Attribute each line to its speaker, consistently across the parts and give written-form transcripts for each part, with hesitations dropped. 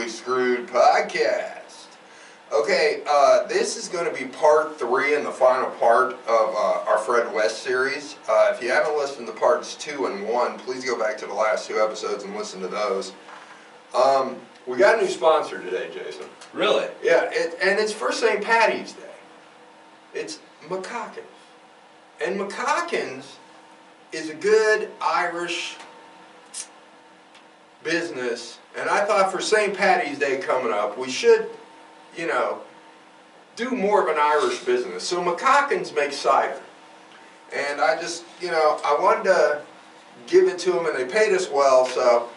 Speaker 1: Basically Screwed podcast. Okay, this is going to be part 3 and the final part of our Fred West series. If you haven't listened to parts 2 and 1, please go back to the last 2 episodes and listen to those. We got a new sponsor today, Jason.
Speaker 2: Really?
Speaker 1: Yeah, and it's for St. Paddy's Day. It's McCockins. And McCockins is a good Irish business, and I thought for St. Paddy's Day coming up, we should, you know, do more of an Irish business. So McCockins makes cider, and I just, you know, I wanted to give it to them, and they paid us well, so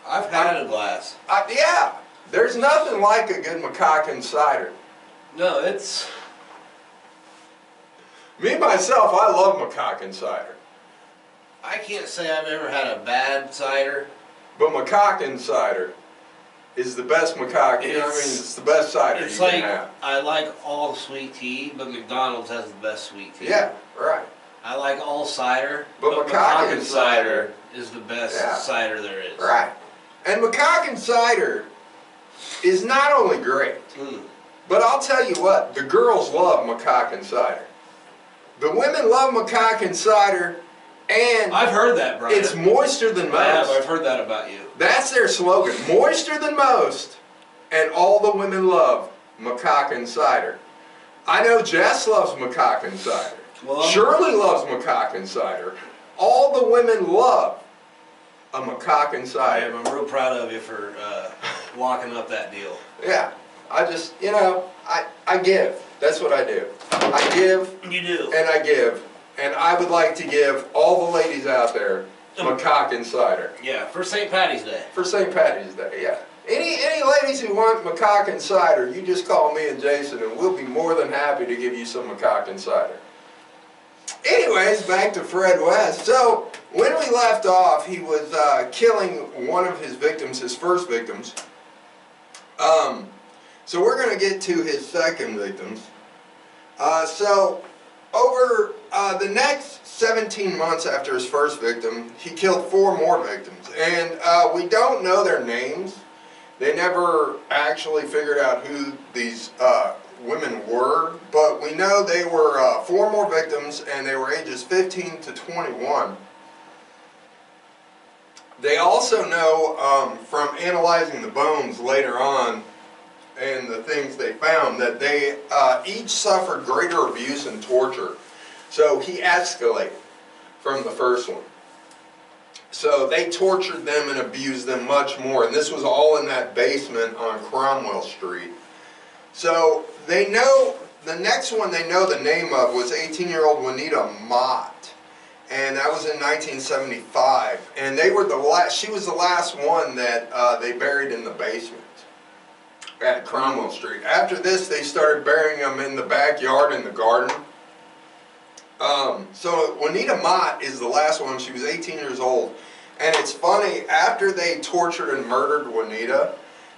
Speaker 2: I've had a glass.
Speaker 1: Yeah, there's nothing like a good McCockins cider.
Speaker 2: No, it's...
Speaker 1: Me, myself, I love McCockins cider.
Speaker 2: I can't say I've ever had a bad cider.
Speaker 1: But McCockins cider is the best McCockins. You know what I mean? It's the best cider you can have.
Speaker 2: I like all sweet tea, but McDonald's has the best sweet tea.
Speaker 1: Yeah, right.
Speaker 2: I like all cider,
Speaker 1: but McCockins cider
Speaker 2: is the best cider there is.
Speaker 1: Right. And McCockins cider is not only great, but I'll tell you what, the girls love McCockins cider. The women love McCockins cider, and
Speaker 2: I've heard that, Brian.
Speaker 1: It's moister than most.
Speaker 2: I've heard that about you.
Speaker 1: That's their slogan, moister than most, and all the women love McCockins cider. I know Jess loves McCockins cider.
Speaker 2: Well,
Speaker 1: Shirley loves McCockins cider. All the women love a McCockins cider.
Speaker 2: I'm real proud of you for locking up that deal.
Speaker 1: Yeah, I just, you know, I give. That's what I do. I give.
Speaker 2: You do.
Speaker 1: And I give. And I would like to give all the ladies out there McCockins cider.
Speaker 2: Yeah, for St. Paddy's Day.
Speaker 1: For St. Paddy's Day, yeah. Any ladies who want McCockins cider, you just call me and Jason, and we'll be more than happy to give you some McCockins cider. Anyways, back to Fred West. So, when we left off, he was killing one of his victims, his first victims. So we're going to get to his second victims. So, over the next 17 months after his first victim, he killed 4 more victims. And we don't know their names. They never actually figured out who these women were, but we know they were 4 more victims, and they were ages 15 to 21. They also know from analyzing the bones later on and the things they found that they each suffered greater abuse and torture. So he escalated from the first one. So they tortured them and abused them much more, and this was all in that basement on Cromwell Street. So they know, the next one they know the name of was 18-year-old Juanita Mott, and that was in 1975. And they were the last, she was the last one that they buried in the basement at Cromwell Street. After this, they started burying them in the backyard in the garden. So Juanita Mott is the last one. She was 18 years old. And it's funny, after they tortured and murdered Juanita,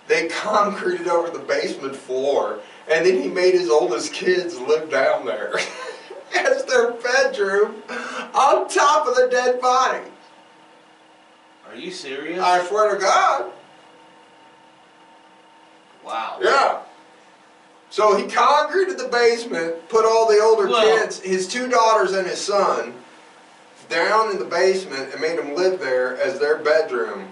Speaker 1: they concreted over the basement floor, and then he made his oldest kids live down there as their bedroom on top of the dead body.
Speaker 2: Are you serious?
Speaker 1: I swear to God.
Speaker 2: Wow.
Speaker 1: Yeah. So he concreted the basement, put all the older kids, his 2 daughters and his son, down in the basement and made them live there as their bedroom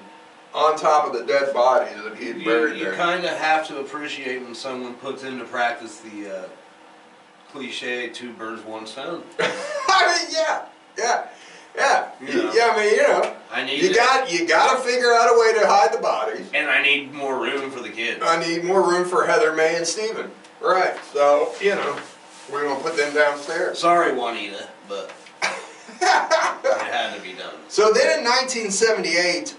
Speaker 1: on top of the dead bodies that he had buried there.
Speaker 2: You kind of have to appreciate when someone puts into practice the cliche 2 birds, 1 stone.
Speaker 1: I mean, yeah.
Speaker 2: You know,
Speaker 1: I mean, you know, you got to figure out a way to hide the bodies.
Speaker 2: And I need more room for the kids.
Speaker 1: I need more room for Heather, May, and Stephen. Right. So, you know, we're going to put them downstairs.
Speaker 2: Sorry, Juanita, but it had to be done.
Speaker 1: So then in 1978,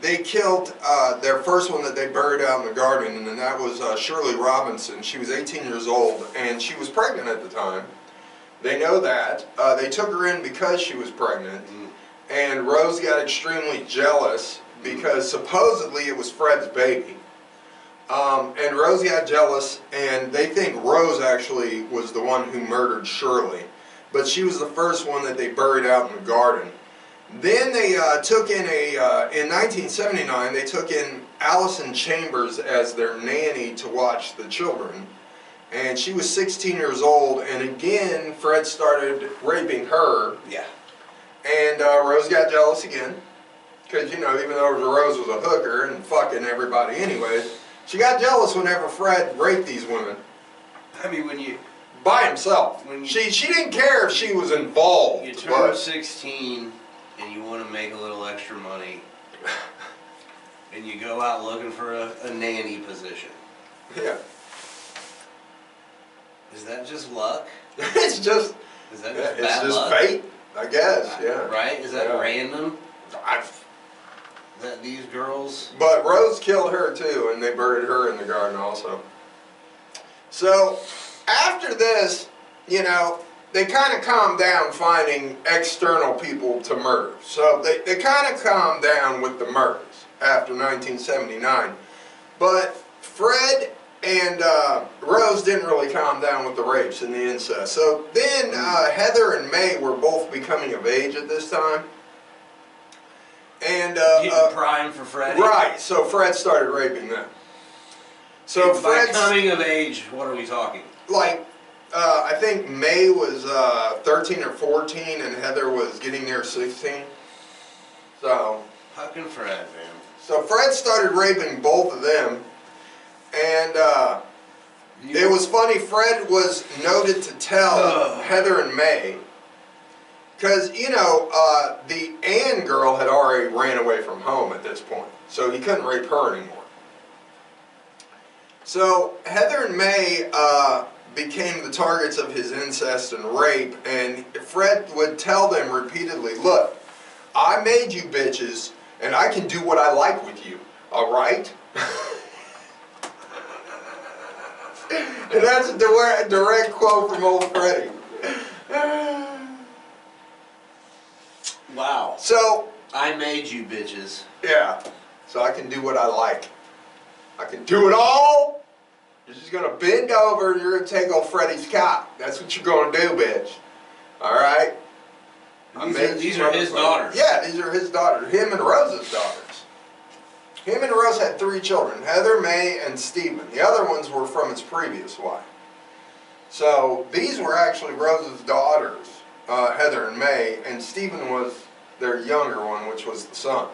Speaker 1: they killed their first one that they buried out in the garden, and that was Shirley Robinson. She was 18 years old, and she was pregnant at the time. They know that. They took her in because she was pregnant, and Rose got extremely jealous because supposedly it was Fred's baby. And Rose got jealous, and they think Rose actually was the one who murdered Shirley. But she was the first one that they buried out in the garden. Then they took in in 1979, they took in Allison Chambers as their nanny to watch the children. And she was 16 years old, and again, Fred started raping her.
Speaker 2: Yeah.
Speaker 1: And Rose got jealous again. Because, you know, even though Rose was a hooker and fucking everybody anyways, she got jealous whenever Fred raped these women.
Speaker 2: I mean, when you...
Speaker 1: By himself. She didn't care if she was involved.
Speaker 2: You turn 16 and you want to make a little extra money, and you go out looking for a nanny position.
Speaker 1: Yeah.
Speaker 2: Is that just luck?
Speaker 1: It's just...
Speaker 2: Is that just
Speaker 1: it's
Speaker 2: bad
Speaker 1: just
Speaker 2: luck?
Speaker 1: fate, I guess, yeah.
Speaker 2: Right? Is that random?
Speaker 1: I've...
Speaker 2: That these girls...
Speaker 1: But Rose killed her too, and they buried her in the garden also. So, after this, you know, they kind of calmed down finding external people to murder. So they kind of calmed down with the murders after 1979. But Fred and Rose didn't really calm down with the rapes and the incest. So then Heather and May were both becoming of age at this time. And
Speaker 2: getting prime for Freddie?
Speaker 1: Right, so Fred started raping them. So
Speaker 2: and by
Speaker 1: Fred's...
Speaker 2: coming of age, what are we talking?
Speaker 1: Like, I think May was 13 or 14 and Heather was getting near 16. So...
Speaker 2: Fucking Fred, man.
Speaker 1: So Fred started raping both of them. And it was funny, Fred was noted to tell Heather and May, because, you know, the Ann girl had already ran away from home at this point, so he couldn't rape her anymore. So Heather and May became the targets of his incest and rape, and Fred would tell them repeatedly, look, I made you bitches, and I can do what I like with you, alright? And that's a direct quote from old Freddie.
Speaker 2: Wow.
Speaker 1: So...
Speaker 2: I made you bitches.
Speaker 1: Yeah. So I can do what I like. I can do it all. You're just going to bend over and you're going to take old Freddie's cock. That's what you're going to do, bitch. Alright?
Speaker 2: These are his daughters.
Speaker 1: Yeah, these are his daughters. Him and Rose's daughters. Him and Rose had 3 children, Heather, May, and Stephen. The other ones were from his previous wife. So these were actually Rose's daughters, Heather and May, and Stephen was their younger one, which was the son.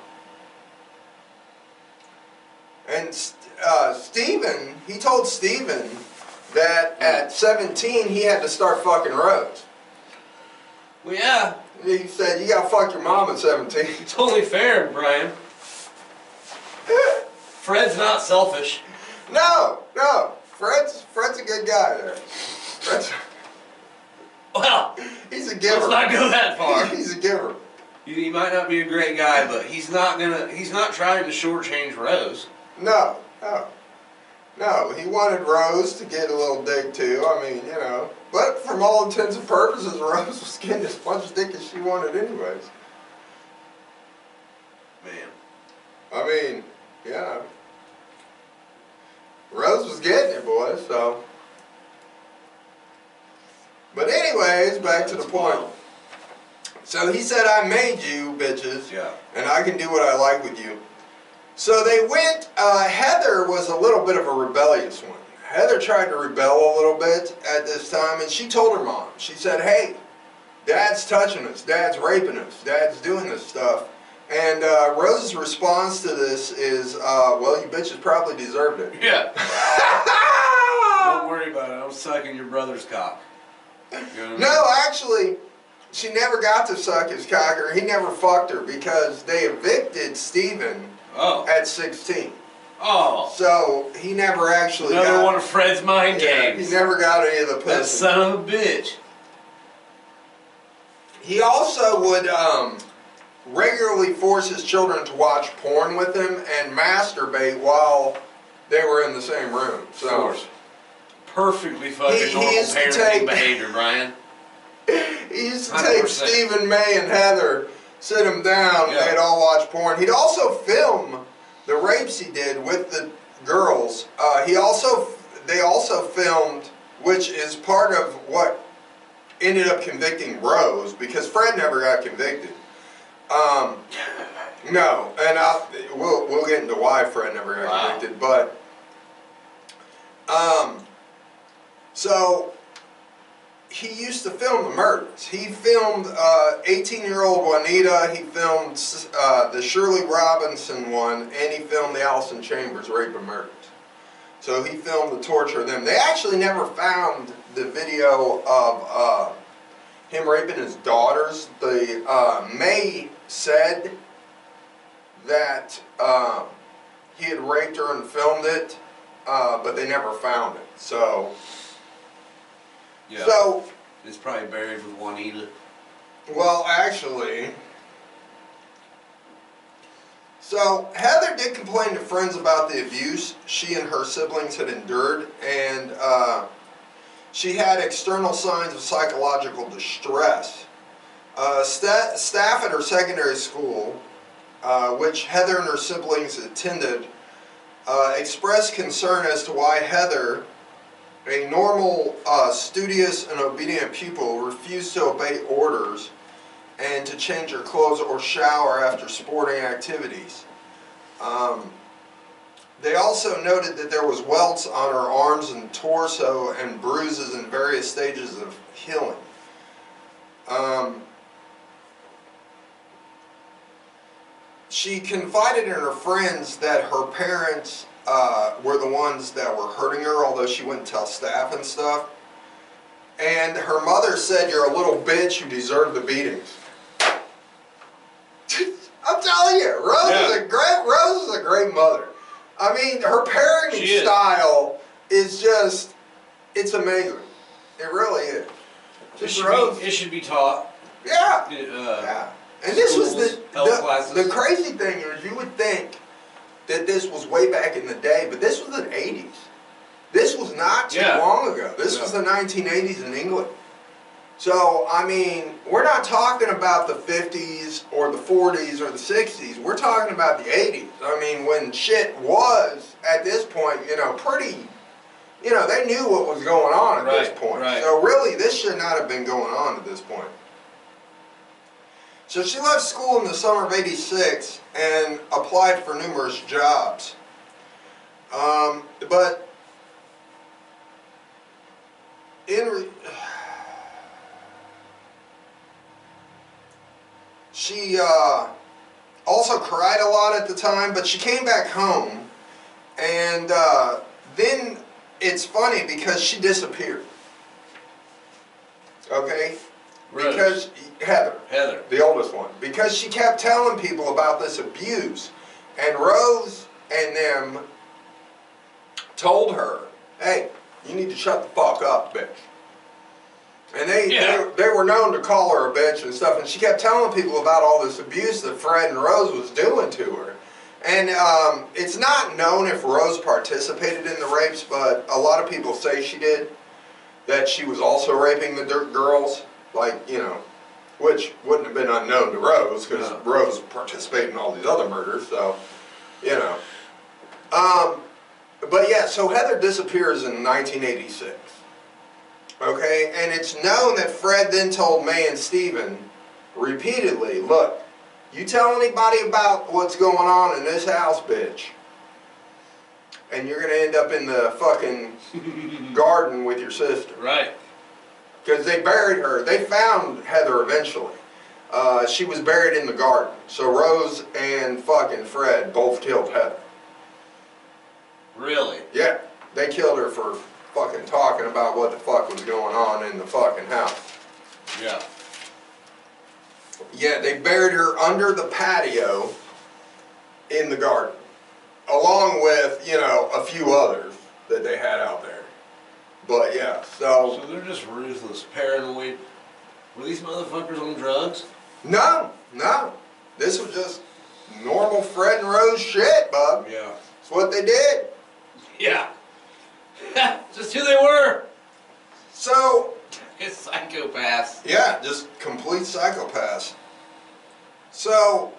Speaker 1: And Stephen, he told Stephen that at 17 he had to start fucking Rose.
Speaker 2: Well, yeah.
Speaker 1: He said, you gotta fuck your mom at 17.
Speaker 2: It's only fair, Brian. Fred's not selfish.
Speaker 1: No, no. Fred's a good guy there.
Speaker 2: Well,
Speaker 1: he's a giver.
Speaker 2: Let's not go that far.
Speaker 1: He's a giver.
Speaker 2: He might not be a great guy, but he's not trying to shortchange Rose.
Speaker 1: No, no. No, he wanted Rose to get a little dick too. I mean, you know. But from all intents and purposes, Rose was getting as much dick as she wanted anyways.
Speaker 2: Man.
Speaker 1: I mean, yeah. Rose was getting it, boys, so. But anyways, back to the point. So he said, I made you, bitches, and I can do what I like with you. So they went, Heather was a little bit of a rebellious one. Heather tried to rebel a little bit at this time, and she told her mom, she said, hey, Dad's touching us, Dad's raping us, Dad's doing this stuff. And Rose's response to this is, well, you bitches probably deserved it.
Speaker 2: Yeah. Don't worry about it, I'm sucking your brother's cock. You know what I mean?
Speaker 1: No, actually, she never got to suck his cock, or he never fucked her, because they evicted Stephen at 16.
Speaker 2: Oh.
Speaker 1: So he never actually
Speaker 2: Another one of Fred's mind games.
Speaker 1: He never got any of the pussy.
Speaker 2: That son of a bitch.
Speaker 1: He also would regularly force his children to watch porn with him and masturbate while they were in the same room. So,
Speaker 2: of course. Perfectly fucking normal parenting behavior, Brian.
Speaker 1: He used to take 100%. Stephen, May, and Heather, sit them down, and they'd all watch porn. He'd also film the rapes he did with the girls. They also filmed, which is part of what ended up convicting Rose, because Fred never got convicted. No, and we'll get into why Fred never got convicted, but so he used to film the murders. He filmed 18-year-old Juanita, he filmed the Shirley Robinson one, and he filmed the Allison Chambers rape and murders. So he filmed the torture of them. They actually never found the video of him raping his daughters. May said that he had raped her and filmed it, but they never found it. So,
Speaker 2: yeah.
Speaker 1: So
Speaker 2: it's probably buried with Juanita.
Speaker 1: Well, actually, so Heather did complain to friends about the abuse she and her siblings had endured, and she had external signs of psychological distress. Staff at her secondary school, which Heather and her siblings attended, expressed concern as to why Heather, a normal, studious and obedient pupil, refused to obey orders and to change her clothes or shower after sporting activities. They also noted that there was welts on her arms and torso and bruises in various stages of healing. She confided in her friends that her parents were the ones that were hurting her, although she wouldn't tell staff and stuff. And her mother said, "You're a little bitch, you deserve the beatings." I'm telling you, Rose is a great mother. I mean, her parenting style is just, it's amazing. It really is.
Speaker 2: It should be taught.
Speaker 1: Yeah. Yeah. And this was the crazy thing is, you would think that this was way back in the day, but this was the 80s. This was not too long ago. This was the 1980s in England. So, I mean, we're not talking about the 50s or the 40s or the 60s. We're talking about the 80s. I mean, when shit was, at this point, pretty, they knew what was going on at this point.
Speaker 2: Right.
Speaker 1: So really, this should not have been going on at this point. So she left school in the summer of '86 and applied for numerous jobs. But she also cried a lot at the time, but she came back home, and then it's funny because she disappeared. Okay?
Speaker 2: Rose.
Speaker 1: Because
Speaker 2: Heather,
Speaker 1: the oldest one, because she kept telling people about this abuse, and Rose and them told her, "Hey, you need to shut the fuck up, bitch." And they were known to call her a bitch and stuff, and she kept telling people about all this abuse that Fred and Rose was doing to her. And it's not known if Rose participated in the rapes, but a lot of people say she did, that she was also raping the girls. Like, which wouldn't have been unknown to Rose, because Rose participated in all these other murders, so, But yeah, so Heather disappears in 1986. Okay, and it's known that Fred then told May and Stephen repeatedly, "Look, you tell anybody about what's going on in this house, bitch, and you're going to end up in the fucking garden with your sister."
Speaker 2: Right.
Speaker 1: Because they buried her. They found Heather eventually. She was buried in the garden. So Rose and fucking Fred both killed Heather.
Speaker 2: Really?
Speaker 1: Yeah. They killed her for fucking talking about what the fuck was going on in the fucking house.
Speaker 2: Yeah.
Speaker 1: Yeah, they buried her under the patio in the garden. Along with, a few others that they had out there. But yeah,
Speaker 2: So they're just ruthless, paranoid. Were these motherfuckers on drugs?
Speaker 1: No. This was just normal Fred and Rose shit, bub.
Speaker 2: Yeah.
Speaker 1: It's what they did.
Speaker 2: Yeah. Just who they were.
Speaker 1: So,
Speaker 2: It's psychopaths.
Speaker 1: yeah, just complete psychopaths. So,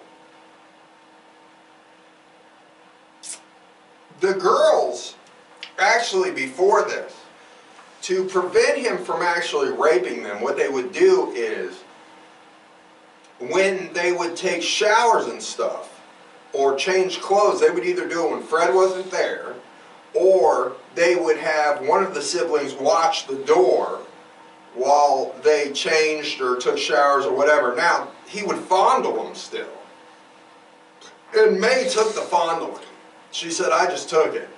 Speaker 1: the girls, actually before this, to prevent him from actually raping them, what they would do is, when they would take showers and stuff, or change clothes, they would either do it when Fred wasn't there, or they would have one of the siblings watch the door while they changed or took showers or whatever. Now, he would fondle them still. And May took the fondling. She said, I just took it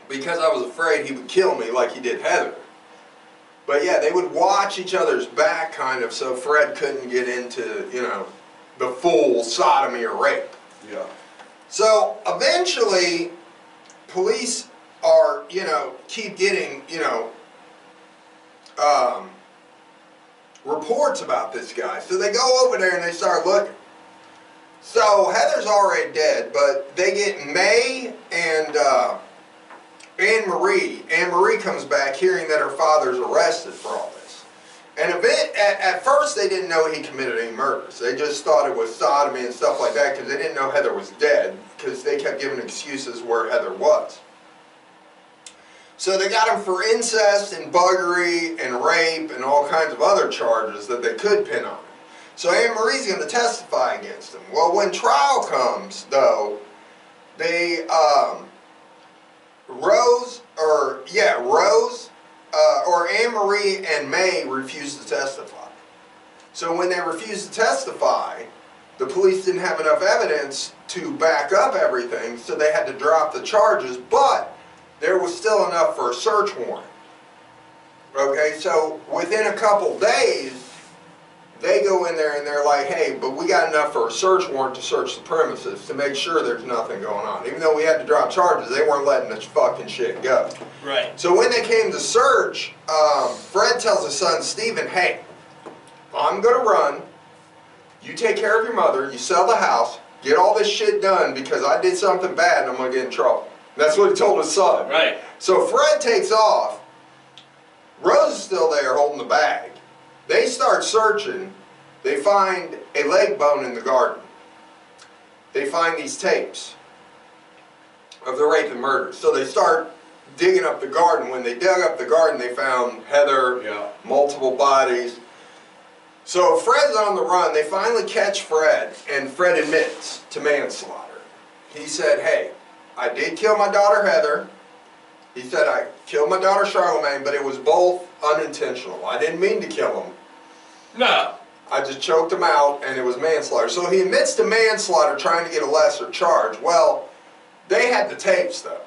Speaker 1: because I was afraid he would kill me like he did Heather. But yeah, they would watch each other's back kind of so Fred couldn't get into, you know, the full sodomy or rape.
Speaker 2: Yeah.
Speaker 1: So eventually, police are, you know, keep getting, you know, reports about this guy. So they go over there and they start looking. So Heather's already dead, but they get May and Anne Marie. Anne Marie comes back hearing that her father's arrested for all this. And at first they didn't know he committed any murders. They just thought it was sodomy and stuff like that because they didn't know Heather was dead because they kept giving excuses where Heather was. So they got him for incest and buggery and rape and all kinds of other charges that they could pin on him. So Anne Marie's going to testify against him. Well, when trial comes, though, they, Rose, or Anne Marie and May refused to testify. So when they refused to testify, the police didn't have enough evidence to back up everything, so they had to drop the charges, but there was still enough for a search warrant. Okay, so within a couple days, they go in there and they're like, hey, but we got enough for a search warrant to search the premises to make sure there's nothing going on. Even though we had to drop charges, they weren't letting this fucking shit go.
Speaker 2: Right.
Speaker 1: So when they came to search, Fred tells his son, Stephen, hey, I'm going to run. You take care of your mother. You sell the house. Get all this shit done because I did something bad and I'm going to get in trouble. That's what he told his son.
Speaker 2: Right.
Speaker 1: So Fred takes off. Rose is still there holding the bag. They start searching. They find a leg bone in the garden. They find these tapes of the rape and murder. So they start digging up the garden. When they dug up the garden, they found Heather, multiple bodies. So Fred's on the run. They finally catch Fred, and Fred admits to manslaughter. He said, hey, I did kill my daughter Heather. He said, I killed my daughter Charlemagne, but it was both unintentional. I didn't mean to kill him.
Speaker 2: No.
Speaker 1: I just choked him out, and it was manslaughter. So he admits to manslaughter, trying to get a lesser charge. Well, they had the tapes, though.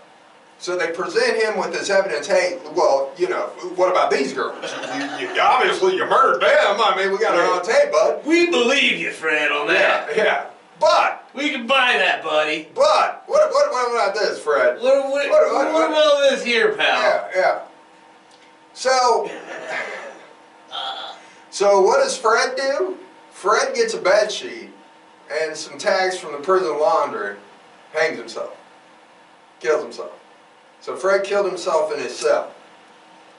Speaker 1: So they present him with this evidence. Hey, well, you know, what about these girls? Obviously, you murdered them. I mean, we got it on tape, bud.
Speaker 2: We believe you, Fred, on that.
Speaker 1: Yeah. But
Speaker 2: we can buy that, buddy.
Speaker 1: But what about this, Fred?
Speaker 2: What about this here, pal?
Speaker 1: Yeah. So what does Fred do? Fred gets a bed sheet and some tags from the prison laundry, hangs himself, kills himself. So Fred killed himself in his cell.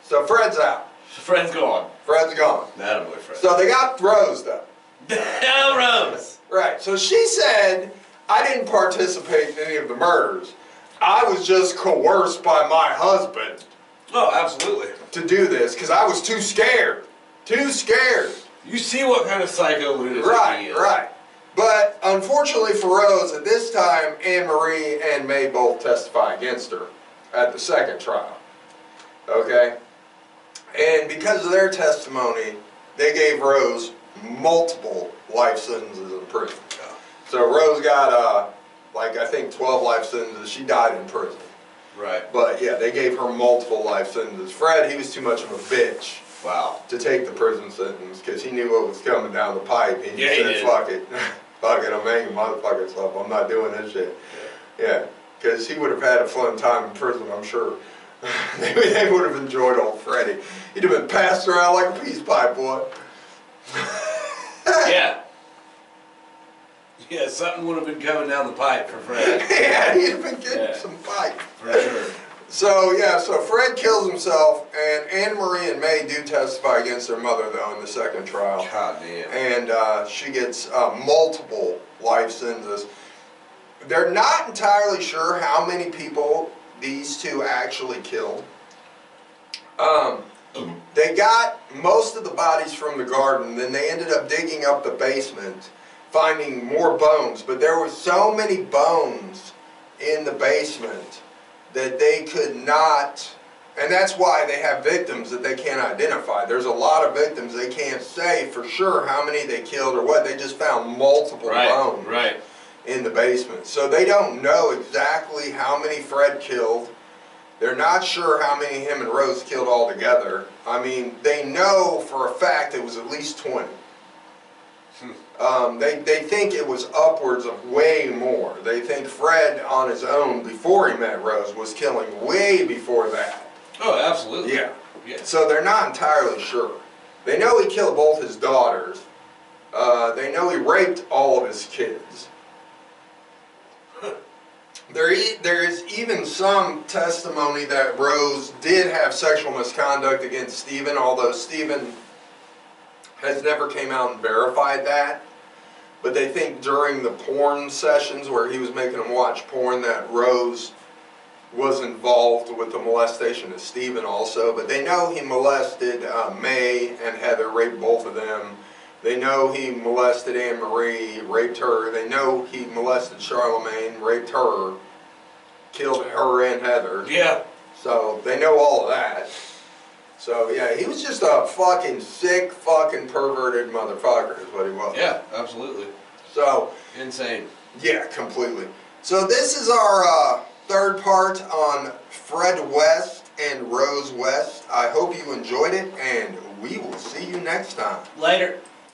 Speaker 1: So Fred's out.
Speaker 2: Fred's gone.
Speaker 1: Fred's gone.
Speaker 2: Attaboy, Fred.
Speaker 1: So they got Rose, though.
Speaker 2: Rose.
Speaker 1: Right, so she said, I didn't participate in any of the murders. I was just coerced by my husband.
Speaker 2: Oh, absolutely.
Speaker 1: To do this, because I was too scared. Too scared.
Speaker 2: You see what kind of psycho lunatic he is.
Speaker 1: Right. But unfortunately for Rose, at this time, Anne Marie and May both testify against her at the second trial. Okay? And because of their testimony, they gave Rose multiple life sentences in prison. So Rose got, like, I think 12 life sentences. She died in prison.
Speaker 2: Right.
Speaker 1: But yeah, they gave her multiple life sentences. Fred, he was too much of a bitch.
Speaker 2: Wow.
Speaker 1: To take the prison sentence because he knew what was coming down the pipe. He
Speaker 2: Yeah,
Speaker 1: said, fuck it. Fuck it, I'm hanging motherfucking stuff. I'm not doing this shit. Yeah. Because he would have had a fun time in prison, I'm sure. They would have enjoyed old Freddie. He'd have been passed around like a peace pipe, boy.
Speaker 2: Yeah. Yeah, something would have been coming down the pipe for Fred.
Speaker 1: Yeah, he'd have been getting some pipe.
Speaker 2: For sure.
Speaker 1: So, yeah, so Fred kills himself, and Anne Marie and May do testify against their mother, though, in the second trial.
Speaker 2: God damn.
Speaker 1: And she gets multiple life sentences. They're not entirely sure how many people these two actually killed. They got most of the bodies from the garden, then they ended up digging up the basement, finding more bones, but there were so many bones in the basement that they could not, and that's why they have victims that they can't identify. There's a lot of victims they can't say for sure how many they killed or what. They just found multiple bones in the basement. So they don't know exactly how many Fred killed. They're not sure how many him and Rose killed altogether. I mean, they know for a fact it was at least 20. They think it was upwards of way more. They think Fred on his own, before he met Rose, was killing way before that.
Speaker 2: Oh, absolutely.
Speaker 1: Yeah.
Speaker 2: Yeah.
Speaker 1: So they're not entirely sure. They know he killed both his daughters. They know he raped all of his kids. There is even some testimony that Rose did have sexual misconduct against Stephen, although Stephen has never came out and verified that. But they think during the porn sessions where he was making them watch porn that Rose was involved with the molestation of Stephen also. But they know he molested May and Heather, raped both of them. They know he molested Anne Marie, raped her. They know he molested Charlemagne, raped her, killed her and Heather.
Speaker 2: Yeah.
Speaker 1: So they know all of that. So yeah, he was just a fucking sick, fucking perverted motherfucker is what he was.
Speaker 2: Yeah, absolutely.
Speaker 1: So.
Speaker 2: Insane.
Speaker 1: Yeah, completely. So this is our third part on Fred West and Rose West. I hope you enjoyed it, and we will see you next time.
Speaker 2: Later.